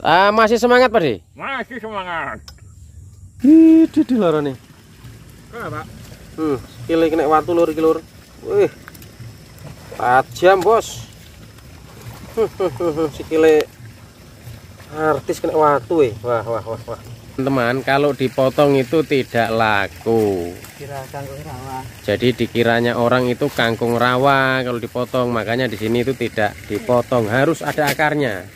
Masih semangat, Pak De? Masih semangat. Di loro nih. Kenapa? Sikile kena watu lur iki lur. Wih. Tajam, Bos. Sikile artis kena watu wah. Teman-teman, kalau dipotong itu tidak laku. Kira kangkung rawa. Jadi dikiranya orang itu kangkung rawa kalau dipotong, makanya di sini itu tidak dipotong, harus ada akarnya.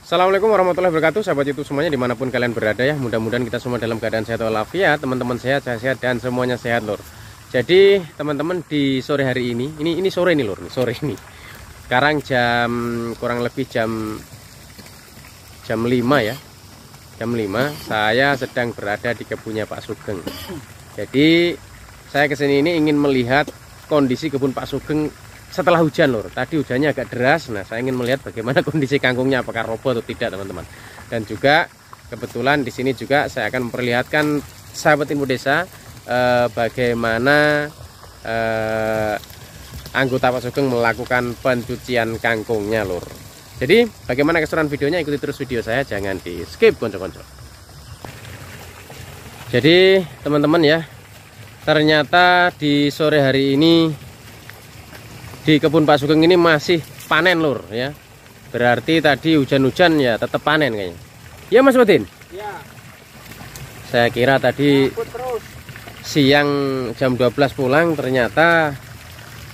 Assalamualaikum warahmatullahi wabarakatuh, sahabat YouTube semuanya dimanapun kalian berada ya. Mudah-mudahan kita semua dalam keadaan sehat walafiat, teman-teman sehat, saya sehat, dan semuanya sehat lur. Jadi teman-teman di sore hari ini sore ini lur, sore ini. Sekarang jam kurang lebih jam 5 ya. Jam 5 saya sedang berada di kebunnya Pak Sugeng. Jadi saya kesini ini ingin melihat kondisi kebun Pak Sugeng setelah hujan lur. Tadi hujannya agak deras. Nah, saya ingin melihat bagaimana kondisi kangkungnya, apakah roboh atau tidak, teman-teman. Dan juga kebetulan di sini juga saya akan memperlihatkan sahabat Info Desa bagaimana anggota Pak Sugeng melakukan pencucian kangkungnya lur. Jadi bagaimana keseruan videonya, ikuti terus video saya, jangan di skip konco-konco. Jadi teman-teman ya, ternyata di sore hari ini di kebun Pak Sugeng ini masih panen lur ya. Berarti tadi hujan-hujan ya tetap panen kayaknya. Ya Mas Udin? Ya. Saya kira tadi siang jam 12 pulang, ternyata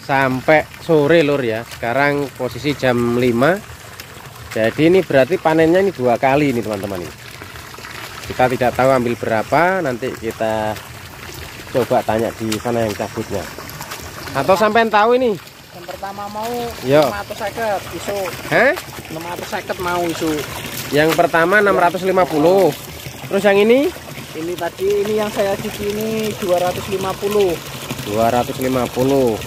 sampai sore lur ya. Sekarang posisi jam 5. Jadi ini berarti panennya ini 2 kali ini teman-teman. Kita tidak tahu ambil berapa, nanti kita coba tanya di sana yang cabutnya. Atau sampai tahu ini? Yang pertama mau 650 isu. 650 mau isu. Yang pertama 650. Terus yang ini? Ini tadi yang saya cuci ini 250. 250.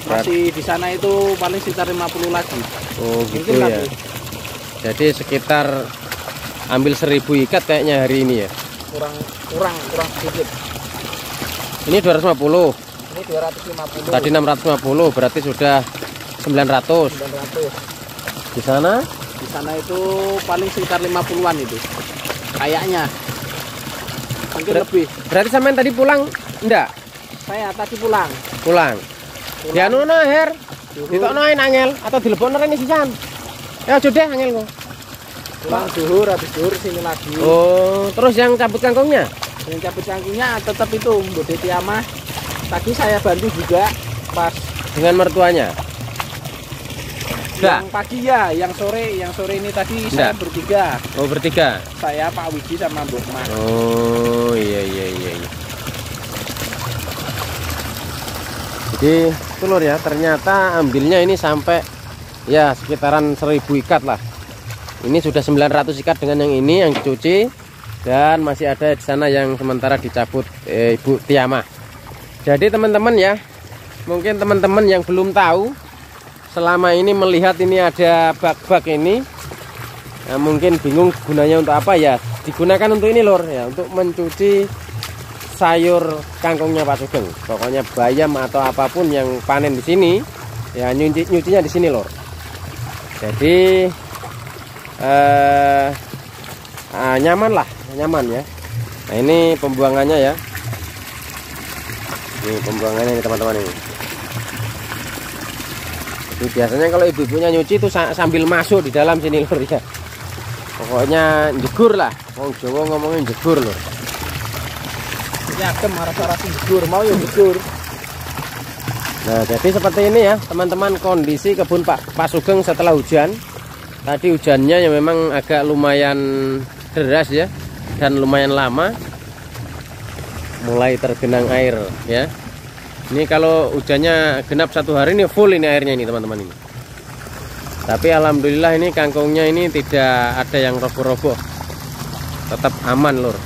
Masih di sana itu paling sekitar 50 lagi. Oh gitu ya. Jadi sekitar ambil 1000 ikat kayaknya hari ini ya. Kurang sedikit. Ini 250. Ini 250. Tadi 650, berarti sudah 900. Di sana? Di sana itu paling sekitar 50-an itu. Kayaknya. Mungkin lebih. Berarti sampean tadi pulang enggak? Saya tadi pulang. Ya nuno Her. Ditokno angel atau dilebokno rene sisan. Ya aja deh angel kok. Pulang zuhur, habis zuhur sini lagi. Oh, terus yang cabut kangkungnya? Yang cabut kangkungnya tetap itu Mbode Tiamah. Tadi saya bantu juga pas Dengan mertuanya? yang pagi ya, yang sore ini tadi saya bertiga. Oh, bertiga. Saya, Pak Wiji sama Mbok Mas. Oh, iya. Jadi itu lur ya, ternyata ambilnya ini sampai ya sekitaran 1000 ikat lah. Ini sudah 900 ikat dengan yang ini yang dicuci, dan masih ada di sana yang sementara dicabut Ibu Tiamah. Jadi teman-teman ya, mungkin teman-teman yang belum tahu, selama ini melihat ini ada bak-bak ini, nah, mungkin bingung gunanya untuk apa ya. Digunakan untuk ini lur ya, untuk mencuci sayur kangkungnya Pak Sugeng. Pokoknya bayam atau apapun yang panen di sini ya, nyucinya di sini lur. Jadi nyaman ya. Nah, ini pembuangannya ya. Ini pembuangannya nih teman-teman ini. Jadi biasanya kalau ibu-ibunya nyuci itu sambil masuk di dalam sini lur ya. Pokoknya jegur lah. Wong Jawa ngomongin jegur lur. Ya adem rasa-rasa jegur, mau ya jegur. Nah, jadi seperti ini ya teman-teman kondisi kebun Pak Sugeng setelah hujan. Tadi hujannya ya memang agak lumayan deras ya, dan lumayan lama. Mulai tergenang air ya. Ini kalau hujannya genap 1 hari ini full ini airnya ini teman-teman ini. Tapi alhamdulillah ini kangkungnya ini tidak ada yang roboh-roboh. Tetap aman lur.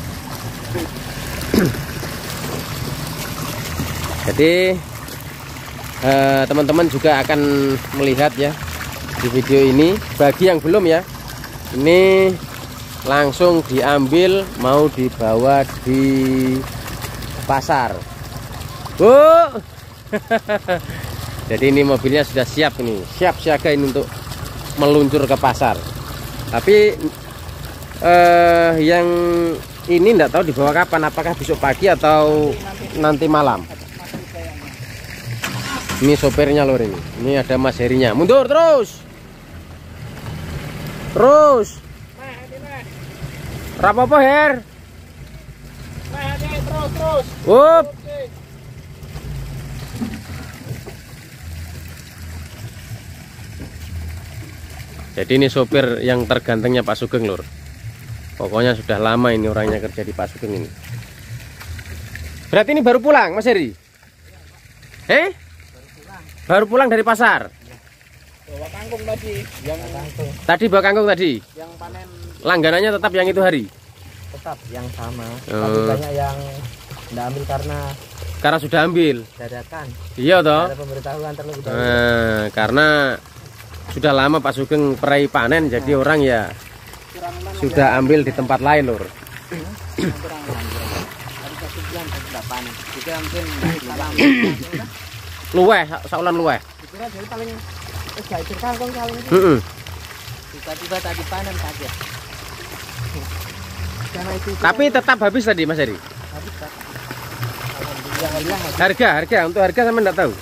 Jadi teman-teman juga akan melihat ya di video ini. Bagi yang belum ya, ini langsung diambil mau dibawa di pasar. Jadi ini mobilnya sudah siap ini, siap siaga ini untuk meluncur ke pasar. Tapi yang ini enggak tahu dibawa kapan, apakah besok pagi atau nanti malam. Ini sopirnya lor ini. Ini ada Mas Herinya. Mundur terus. Terus. Rapopo Her. Terus. Up. Jadi ini sopir yang tergantengnya Pak Sugeng lur. Pokoknya sudah lama ini orangnya kerja di Pak Sugeng ini. Berarti ini baru pulang Mas Heri? Baru pulang dari pasar? Bawa kangkung tadi. Yang kangkung. Tadi bawa kangkung tadi? Yang panen. Langganannya tetap yang itu hari? Tetap yang sama. Tapi banyak yang tidak ambil karena sudah ambil dadakan. Iya toh? Ada pemberitahuan terlebih dahulu. Karena sudah lama Pak Sugeng perai panen, jadi orang ya sudah ambil di tempat lain lur. Luweh, saulan luweh. Tiba-tiba tadi panen kaget. Tapi tetap habis tadi Mas Heri? Habis Pak. Harga untuk harga sama enggak tahu?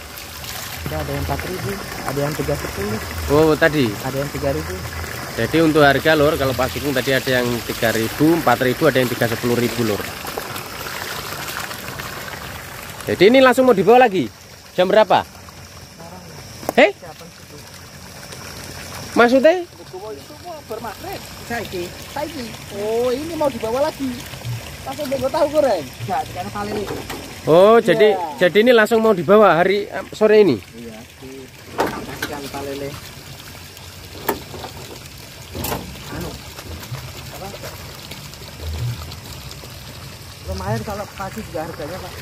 Ada yang 4.000, ada yang 310. Oh tadi? Ada yang 3.000. Jadi untuk harga lur, kalau Pak Sugeng tadi ada yang 3.000, 4.000, ada yang 310.000 lur. Jadi ini langsung mau dibawa lagi? Jam berapa? Maksudnya? Saiki. Oh ini mau dibawa lagi. Langsung nggak tahu goreng. Enggak, karena kali ini. Oh jadi ini langsung mau dibawa hari sore ini? Iya, dikasihkan palele. Lumayan kalau pagi juga harganya Pak.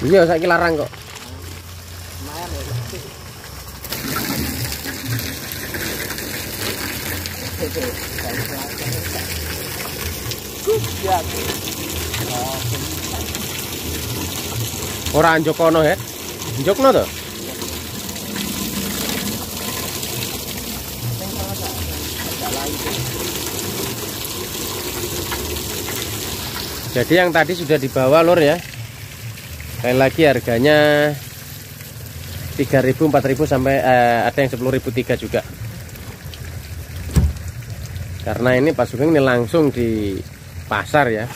Iya, saya larang kok. Lumayan ya. Orang Jokono ya? Jokno tuh? Jadi yang tadi sudah dibawa lur ya. Sekali lagi harganya 3.000, 4.000 sampai ada yang 10.003 juga. Karena ini Pak Sugeng ini langsung di pasar ya.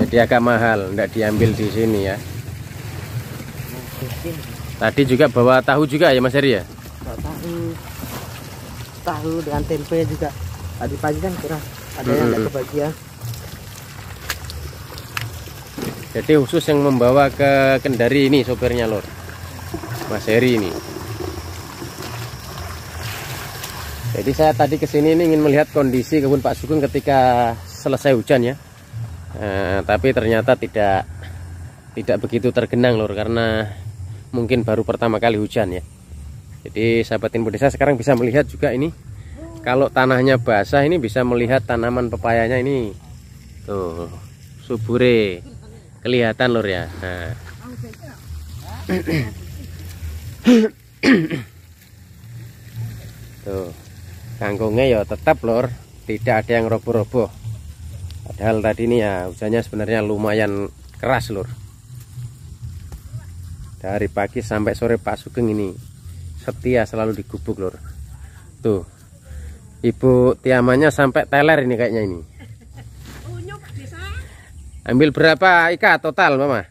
Jadi agak mahal, tidak diambil di sini ya. Tadi juga bawa tahu juga ya Mas Heri ya? Tahu dengan tempe juga. Tadi pagi kan kurang, ada yang nggak kebagian. Jadi khusus yang membawa ke Kendari ini sopirnya lor, Mas Heri ini. Jadi saya tadi kesini ini ingin melihat kondisi kebun Pak Sugeng ketika selesai hujan ya. Tapi ternyata tidak begitu tergenang lor, karena mungkin baru pertama kali hujan ya. Jadi sahabat Info Desa sekarang bisa melihat juga ini, kalau tanahnya basah ini bisa melihat tanaman pepayanya ini tuh subure kelihatan lor ya. Nah. Tuh kangkungnya ya tetap lor, tidak ada yang roboh-roboh. Padahal tadi ini ya hujannya sebenarnya lumayan keras lur. Dari pagi sampai sore Pak Sugeng ini setia selalu digubuk lur. Tuh Ibu Tiamannya sampai teler ini kayaknya ini. Ambil berapa ikat total Mama?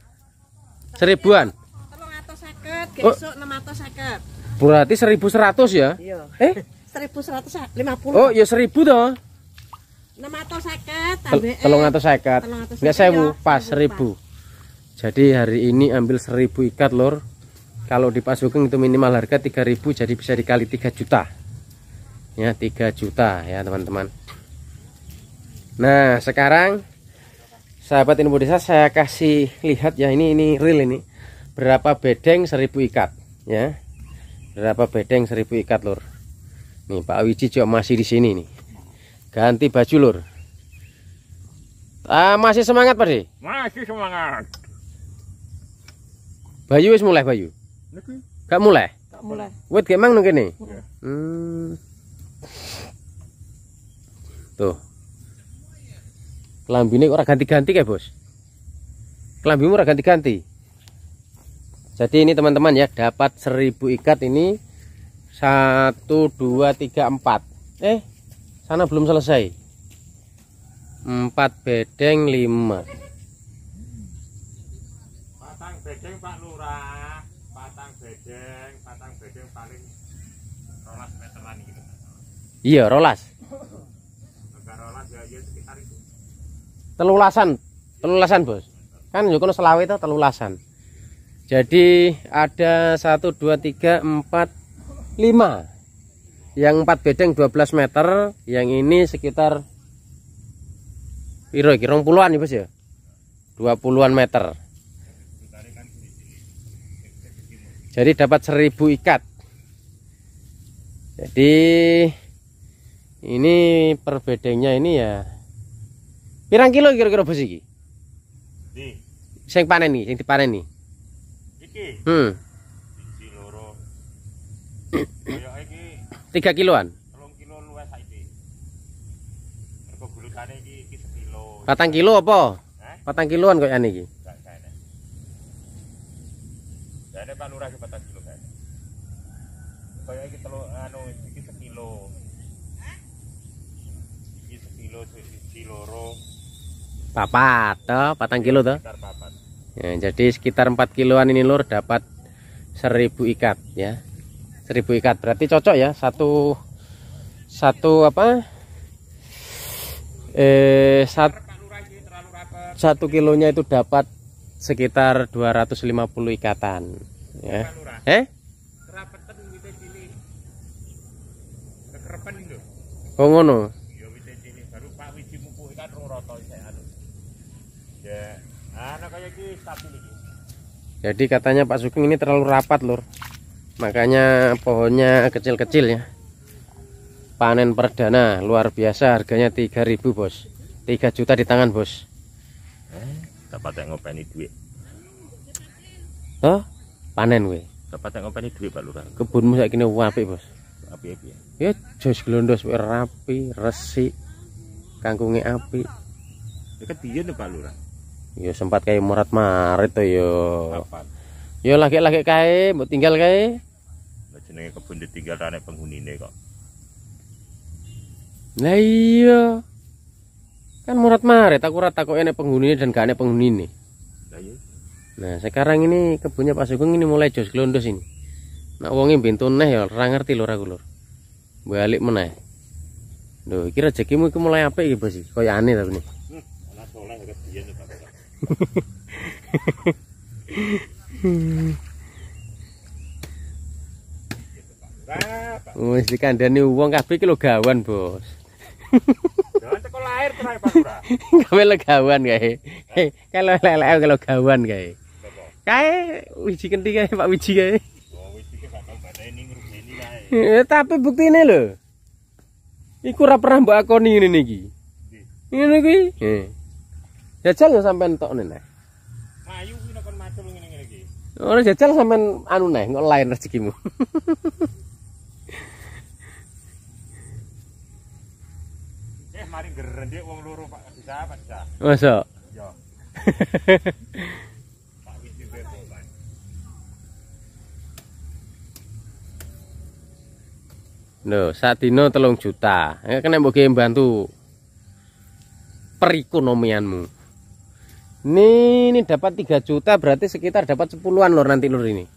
1000-an? 350, besok 650. Berarti 1100 ya? Iya. 1150. Oh ya 1000 toh? 650. 350. Enggak 1000, pas 1000. Jadi hari ini ambil 1000 ikat lor. Kalau di Pak Sugeng itu minimal harga 3000, jadi bisa dikali 3 juta. Ya 3 juta ya teman-teman. Nah sekarang sahabat Info Desa saya kasih lihat ya, ini real ini. Berapa bedeng 1000 ikat ya. Berapa bedeng 1000 ikat lor. Nih Pak Wiji juga masih di sini nih. Ganti baju lur. Masih semangat Pak De? Masih semangat. Bayu wis mulai Bayu? Gak mulai? Gak mulai. Wet gemang nang kene. Ya. Tuh. Kelambine ora ganti-ganti kayak Bos. Kelambimu ora ganti-ganti. Jadi ini teman-teman ya, dapat 1000 ikat ini 1 2 3 4. Sana belum selesai. 4 bedeng 5. Patang bedeng Pak Lurah. Patang bedeng paling 12 meteran gitu. Iya, rolas. Enggak rolas ya sekitar itu. Telulasan Bos. Kan yo kono selawe itu telulasan. Jadi ada 1 2 3 4 5. Yang 4 bedeng 12 meter, yang ini sekitar piro iki 20-an ya Bos ya? 20-an meter. Jadi dapat 1000 ikat. Jadi ini per bedengnya ini ya pirang kilo kira-kira Bos iki? Di Sing panen nih, sing dipanen nih. iki. Iki loro. Kaya iki 3 kiloan. 3 kilo luwes saiki. Mergo gulukane iki 1 kilo. 4 kilo apa? 4 kiloan kok ane iki. Enggak kene. Jane Pak Lurah 4 kilo kene. Kaya iki iki 1 kilo. Iki 1 kilo siji loro. Papat toh, 4 kilo toh. Sekitar 4. Ya, jadi sekitar 4 kiloan ini lur dapat 1000 ikat ya. 1000 ikat berarti cocok ya, satu apa? 1 kilonya itu dapat sekitar 250 ikatan ya. Kerapetan wite cilik. Kekerepen lho. Oh ngono. Ya wite cilik baru Pak Wiji mupuki kan rong rata isih anu. Ya, ana kaya iki stabil iki. Jadi katanya Pak Sugeng ini terlalu rapat lur. Makanya pohonnya kecil-kecil ya. Panen perdana luar biasa, harganya 3000 Bos. 3 juta di tangan Bos. Dapat yang ngopeni duit. Toh panen we. Dapat yang ngopeni duit Pak Lurah. Kebunmu saiki ne apik Bos. Api-api ya. Ya jos glondos wae rapi, resik. Kangkunge apik. Ya kan biyen Pak Lurah. Ya sempat kayak morat marit to yo. Kapan? Yo lagi-lagi kae, mbok tinggal kae. Lah jenenge kebun ditinggal rane penghunine kok. Lah iya. Kan murat maret aku ora takoke nek penghuni dan gak nek penghuni. Lah iya. Nah, sekarang ini kebunnya Pak Sugeng ini mulai jos glondos ini. Nak wonge bintu neh ya ora ngerti lho aku lur. Balik meneh. Lho, iki rezekimu iku mulai apik iki, Bos. Kaya aneh tapi nih. Anak soleh ket biyen to, Pak. Wis dikandani wong kabeh iki lho gawan, Bos. Jangan teko lahir terae Pak Lurah. Gawe legawan kae. Kalau lelek kalau gawan kae. Kae wiji kenti kae Pak Wiji kae. Oh, wis iki gak tau bateni ngrugeni kae. Tapi buktine lho. Iku ora pernah mbok akoni ngene iki. Ngene iki. Jajal ya sampean tokne neh. Mayu kuwi nek kon macul ngene-ngene iki. Ora jajal sampean anu neh kok lain rezekimu. Mari gerendek wong loro Pak bisa, Pak bisa. Masa? Yo. Pak Wiji bebo, Pak. Lho, sak dino 3 juta. Kena mbok ge bantu perekonomianmu. Ini dapat 3 juta berarti sekitar dapat 10-an lor nanti lur ini.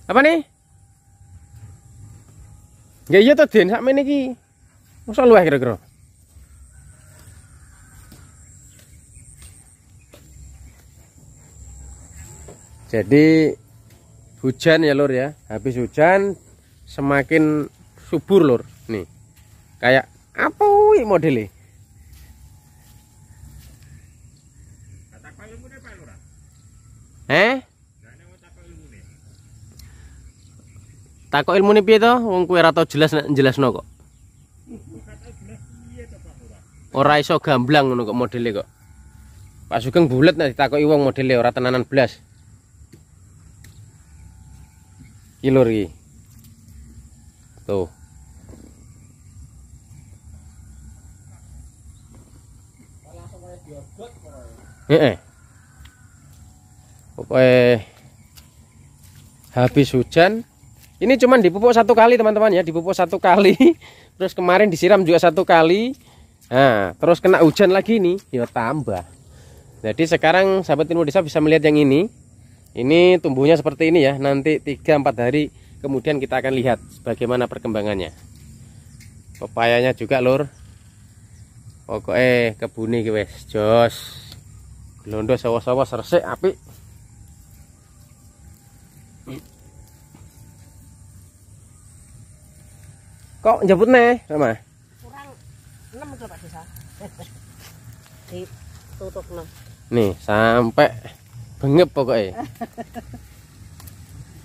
Apa nih? Ya iya to Den, sakmene iki. Mosok luwih kira-kira. Jadi hujan ya lur ya. Habis hujan semakin subur lur. Nih. Kayak apa wi modelnya? Takok ilmune piye to? Wong kowe ora tau jelas nek jelasno kok. Ora iso gamblang ngono kok modele kok. Pak Sugeng bulet nek ditakoki wong modele ora tenanan blas. Iki lur iki. Tuh. Pokoknya habis hujan. Ini cuman dipupuk 1 kali teman-teman ya, dipupuk 1 kali. Terus kemarin disiram juga 1 kali. Nah, terus kena hujan lagi nih, ya tambah. Jadi sekarang sahabat Ilmu Desa bisa melihat yang ini. Ini tumbuhnya seperti ini ya. Nanti 3-4 hari kemudian kita akan lihat bagaimana perkembangannya. Pepayanya juga lur. Pokoknya kebun iki wis jos. Glondo sawo-sawo resik apik. Kok njemput nih, Mama? Kurang 6 itu Pak Desa. Ditutup 6. Nih, sampai bengep pokoknya.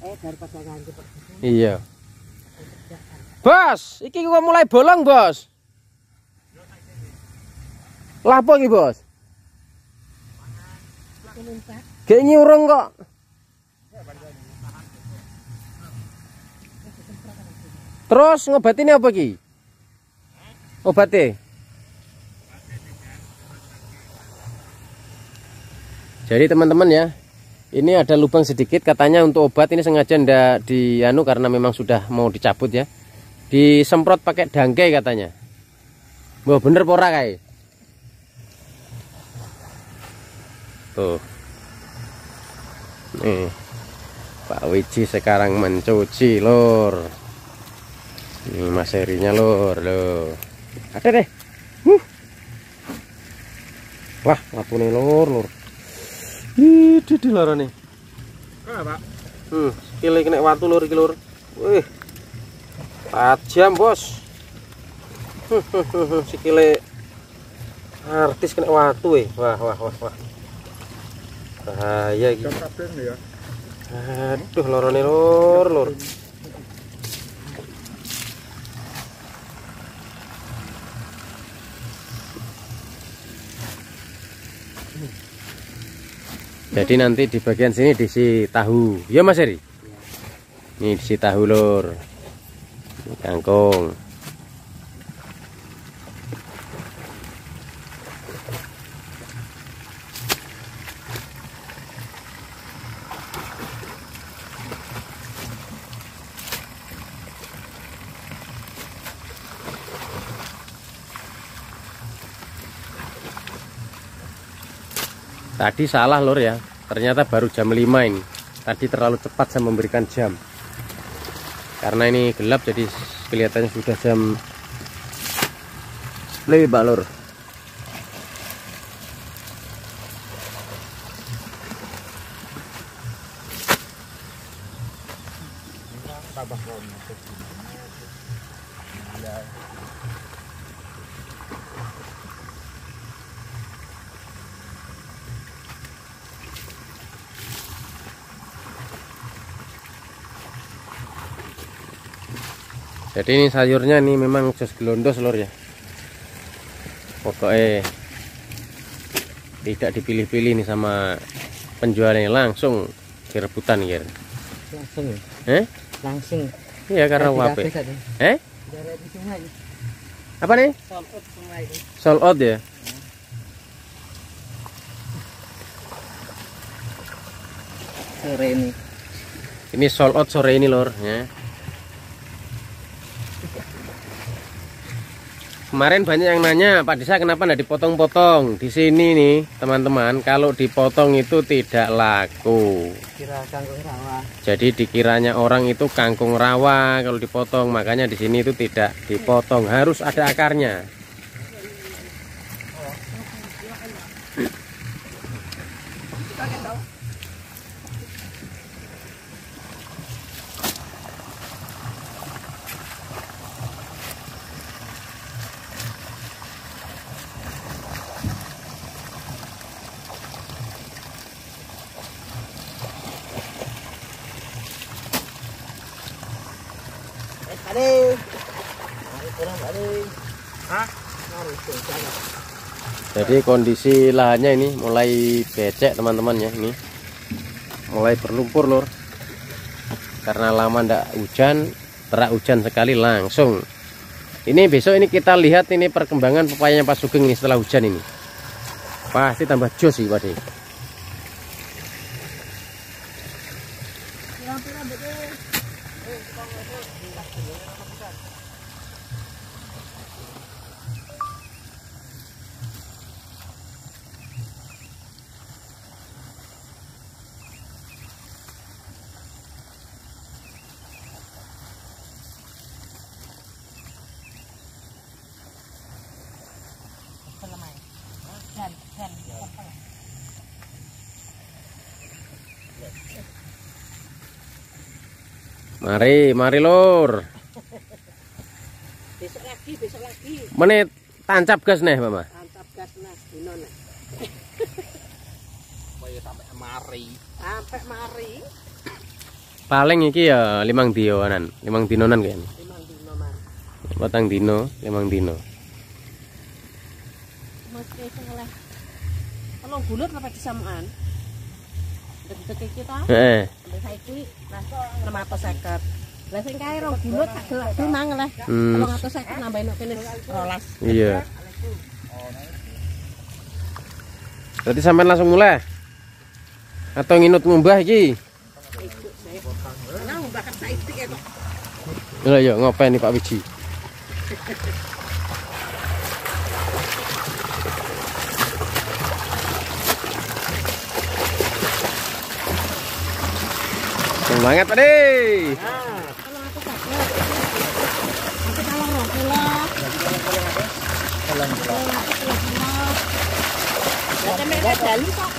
Daripada ganti Pak. Iya. Bos, iki kok mulai bolong, Bos. Lapo iki, Bos? Gek nyurung kok. Terus ngobatinnya apa ki? Obatnya? Jadi teman-teman ya, ini ada lubang sedikit katanya untuk obat ini sengaja ndak dianu karena memang sudah mau dicabut ya. Disemprot pakai dangkai katanya. Wah bener pora kayak. Tuh. Nih. Pak Wiji sekarang mencuci lur. Ini mas serinya lur, loh. Ada deh. Wah, lapune lur. Itu di lor nih. Pak. Sikile kena watu lur iki lur. Wih. Tajam, Bos. Sikile artis kena watu Wah. Bahaya iki. Aduh, lorone lur. Jadi nanti di bagian sini diisi tahu, ya Mas Eri. Ini diisi tahu lur, ini kangkung. Tadi salah lur ya. Ternyata baru jam 5 ini. Tadi terlalu cepat saya memberikan jam. Karena ini gelap jadi kelihatannya sudah jam 5 lur. Jadi ini sayurnya ini memang jos gelondos lur ya. Pokoknya tidak dipilih-pilih nih sama penjualnya, langsung direbutan ya. Langsung ya? Langsung. Iya karena wape. Dari sungai. Apa nih? Sold out sungai. Sold out ya. Sore ini. Ini sold out sore ini lur ya. Kemarin banyak yang nanya, Pak Desa kenapa enggak dipotong-potong? Di sini nih, teman-teman, kalau dipotong itu tidak laku. Kira kangkung rawa. Jadi dikiranya orang itu kangkung rawa kalau dipotong, makanya di sini itu tidak dipotong, harus ada akarnya. Jadi kondisi lahannya ini mulai becek teman-teman ya, ini mulai berlumpur lur. Karena lama ndak hujan, terak hujan sekali langsung. Ini besok ini kita lihat ini perkembangan pepayanya Pak Sugeng ini setelah hujan ini. Pasti tambah jos sih Pak. Mari lur. Besok lagi. Menit tancap gas nih, Mama. Tancap gas nas dino nek. Kaya sampai mari. Sampai mari. Paling iki ya 5 dinonan, 5 dinonan kayaknya. 5 dino man. Patang dino, 5 dino. Mesti sing oleh. Tolong bulut apa disamaan. Dek kita. Heeh. Sampai saiki nah 650. Lah sing kae rong bulut sak gelak mang oleh. 350 nambahin kok kene 12. Iya. Berarti sampean langsung mulai. Atau nginut ngumbah iki? Nah, mbahkan saiki ya kok. Lha ya ngopen nih Pak Wiji. Semangat Pak De. Kalau aku sakit. Aku kalau roh kula. Ya temen dalu kok.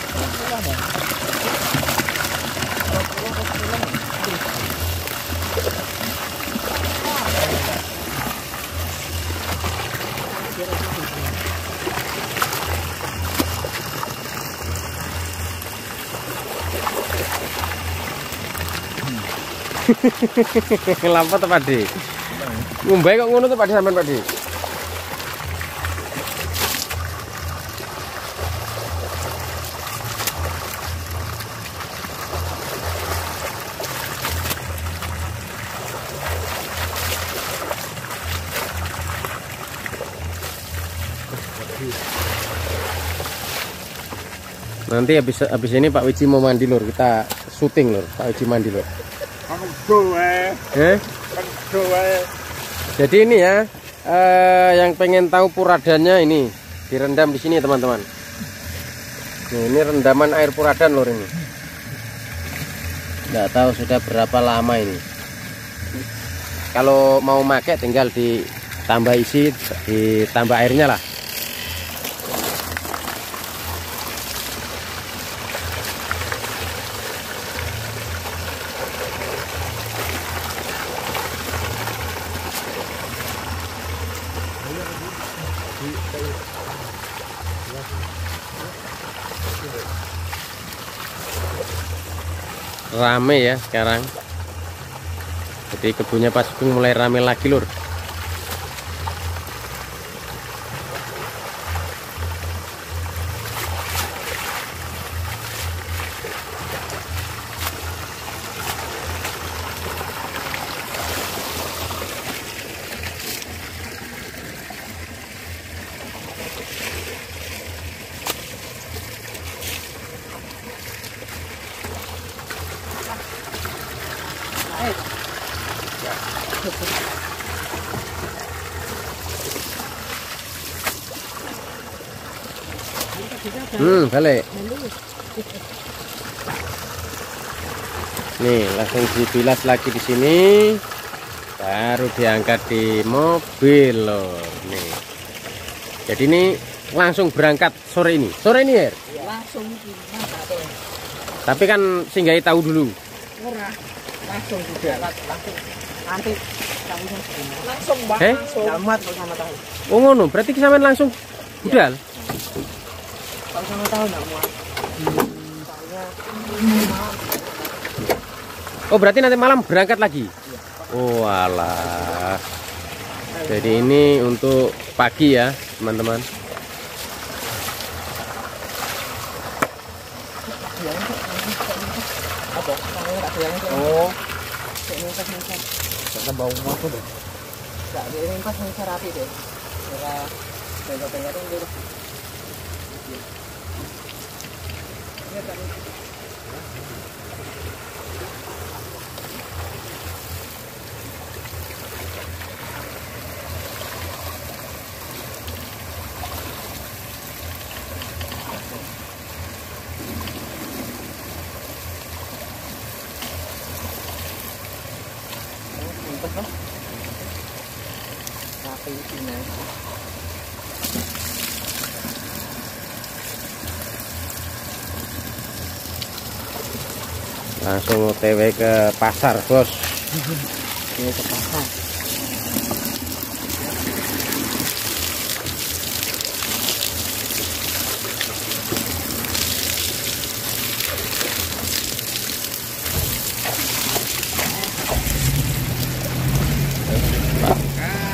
Lampu tuh Pak De. Ngumbai kok ngono tuh Pak De sampean Pak De. Nanti habis ini Pak Wiji mau mandi lur, kita syuting lur, Pak Wiji mandi lur. Jadi ini ya, yang pengen tahu puradannya ini direndam di sini teman-teman. Nah, ini rendaman air puradan lor ini. Nggak tahu sudah berapa lama ini. Kalau mau pakai tinggal ditambah isi, ditambah airnya lah. Rame ya sekarang, jadi kebunnya Pak Sugeng mulai rame lagi lur. Balik. Nih, langsung dibilas lagi di sini. Baru diangkat di mobil loh. Nih. Jadi ini langsung berangkat sore ini. Sore ini ya? Langsung. Tapi kan singgahi tahu dulu. Murah. Langsung juga. Langsung. Nanti langsung Bang. Langsung. Jamat kalau sama tahu. Oh ngono, berarti sampean langsung budal. Kalau sama tahu enggak muat. Oh berarti nanti malam berangkat lagi? Oh alah. Jadi ini untuk pagi ya teman-teman. Oh. Karena bau apa deh? Enggak, ini pas yang rapi deh. Kira bengkok-bengkok itu. Rapi ini. Langsung OTW ke pasar bos. Ini ke pasar.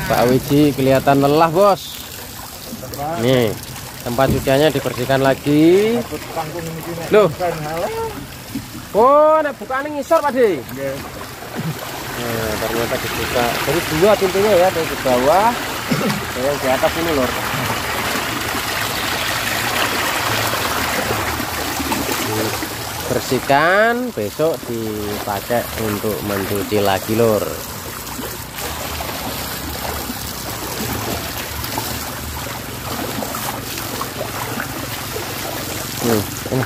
Pak Wiji kelihatan lelah bos. Nih tempat cuciannya dibersihkan lagi. Loh. Oh, nek bukane ngisor Pak De. Nggih. Nah, ternyata dibuka. Jadi dua pintunya ya, dari di bawah, yang di atas ini lor. Bersihkan, besok dipakai untuk mencuci lagi lor. Ini.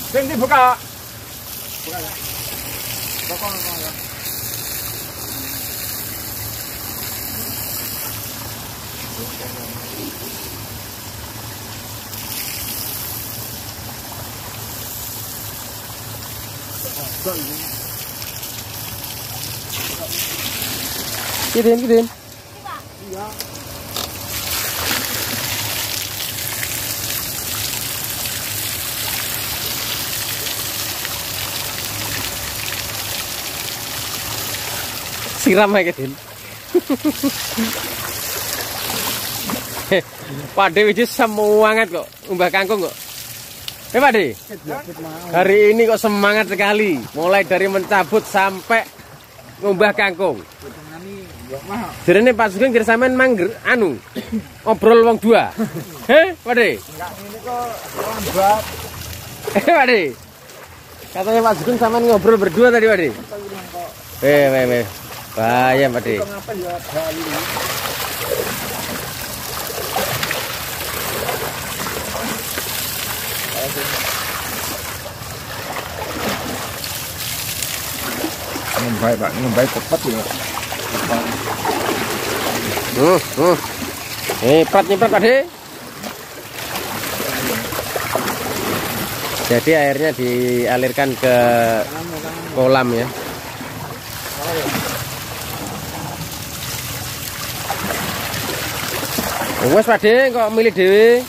Sini buka. Buka. Buka. Kirim. Iya. Siram aja Din. Pak De wis semangat kok umbah kangkung kok. Pak De. Hari ini kok semangat sekali, mulai dari mencabut sampai ngumbah kangkung. Jarene Pak Sugeng kira sampean mangger anu obrol wong dua. Heh, Pakde? Enggak ini kok lambat. Pakde. Katanya Pak Sugeng sampean ngobrol berdua tadi, Pakde. Weh. Bahaya, Pakde. Ngapa ya Bali. Ngombai Pak, ngombai cepat ya. Nyiprat Pakde. Jadi airnya dialirkan ke kolam ya. Wes Pakde kok milih dhewe.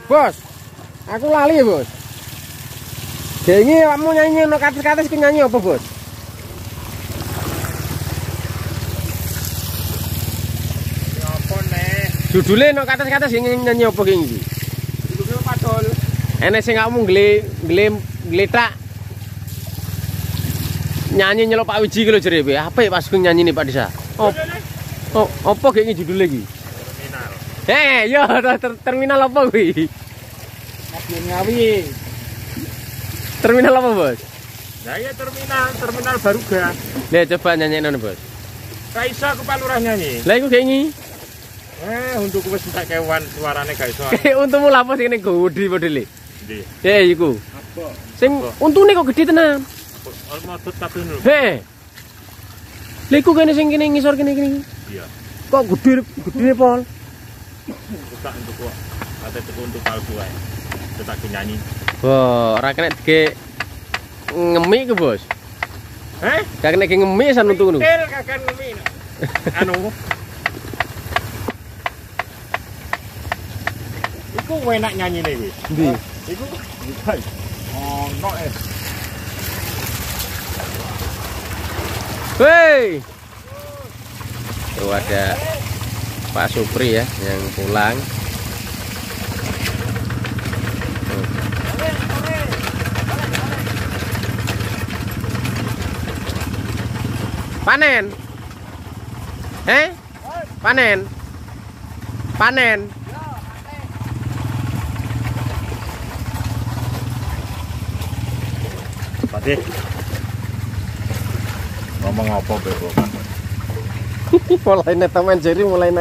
Bos, aku lali ya bos. Jengi kamu nyanyi no kates-kates ku nyanyi apa bos? Apa nih? Judulnya no kates-kates nyanyi apa gini? Judulnya padol. Enek sing kamu geletak nyanyi nyelok Pak Wiji kalau jere be. Apa ya Pak Sugeng nyanyi nih Pak Desa? Oh, apa gini judulnya gini? Yo terminal apa kuwi? Ngawi. Terminal apa, Bos? Nah, ya terminal Baruga. Lihat coba nyanyiin Bos. Gak iso aku Pak Lurah nyanyi. Lah iku kayak ngene. Untuk wis tak kewan suarane gak iso. Untungmu lapo sing ngene gede modele. Ndi? Iku. Apa? Sing untune kok gede tenan. Modot kabeh lho. Lha iku kene sing kene ngisor kene. Iya. Kok gede Pol? Buka untuk kok. Ate tuku untuk palsu ae. Tak nyanyi. Wah, ora kena dige ngemik ke, Bos. Gak kena dige ngemik san untung ngono. Kakak ngemik. Anu. Iku enak nyanyine kuwi. Ndi? Iku ono Hei. Tuh ada Pak Supri ya yang pulang. Panen. Panen. Pakde. Ngomong apa bebo? Mulai teman jadi mulai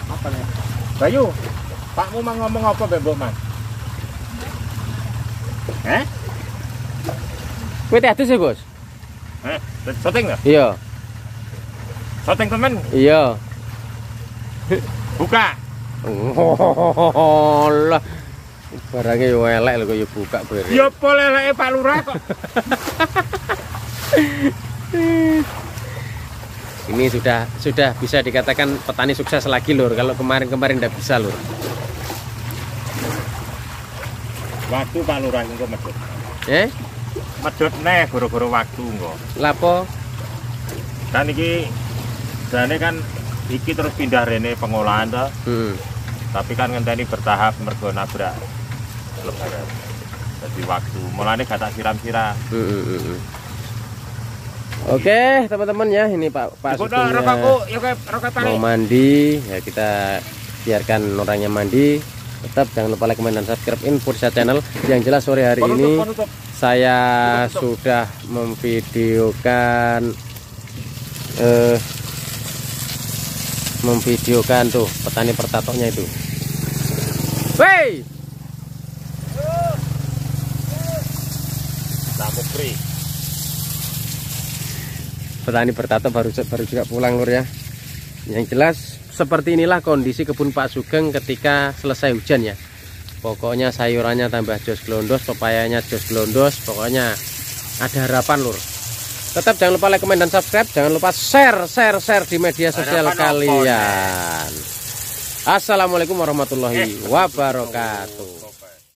Apa nih? Bayu, Pakmu mau ngomong apa bebo, Mas? Kowe teh adus ya, Bos? Syuting nggak? Iya. Syuting temen? Iya. Buka. Allah. Barangnya yo elek lho kok yo buka bare. Ya apa leleke Pak Lurah kok. Ini sudah bisa dikatakan petani sukses lagi lur. Kalau kemarin ndak bisa lur. Waktu Pak Lurah engko medhot. Medhot neh gara-gara waktu engko. Lapo? Kan iki jane kan iki terus pindah rene pengolahan to. Tapi kan ngenteni bertahap mergo nabrak lebaran. Jadi waktu mulane gak tak siram-siram. Oke, teman-teman ya, ini Pak Sugeng mau mandi, ya kita biarkan orangnya mandi. Tetap jangan lupa like, comment, dan subscribe Info Desa Channel. Yang jelas sore hari ini saya sudah memvideokan tuh petani pertatoknya itu. Wey! Petani bertato baru juga pulang lur ya. Yang jelas seperti inilah kondisi kebun Pak Sugeng ketika selesai hujan ya. Pokoknya sayurannya tambah jos glondos, pepayanya jos glondos, pokoknya ada harapan lur. Tetap jangan lupa like, komen, dan subscribe. Jangan lupa share di media sosial kalian. Assalamualaikum warahmatullahi wabarakatuh.